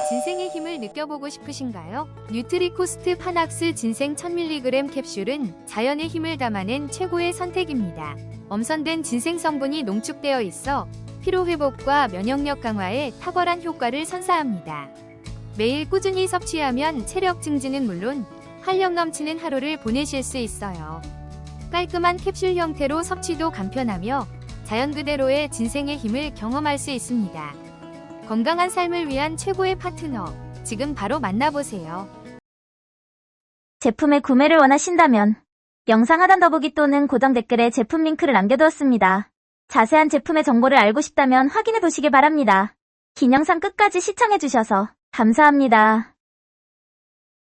진생의 힘을 느껴보고 싶으신가요? 뉴트리코스트 파낙스 진생 1000mg 캡슐은 자연의 힘을 담아낸 최고의 선택입니다. 엄선된 진생 성분이 농축되어 있어 피로회복과 면역력 강화에 탁월한 효과를 선사합니다. 매일 꾸준히 섭취하면 체력 증진은 물론 활력 넘치는 하루를 보내실 수 있어요. 깔끔한 캡슐 형태로 섭취도 간편하며 자연 그대로의 진생의 힘을 경험할 수 있습니다. 건강한 삶을 위한 최고의 파트너, 지금 바로 만나보세요. 제품의 구매를 원하신다면 영상 하단 더보기 또는 고정 댓글에 제품 링크를 남겨두었습니다. 자세한 제품의 정보를 알고 싶다면 확인해 보시길 바랍니다. 긴 영상 끝까지 시청해주셔서 감사합니다.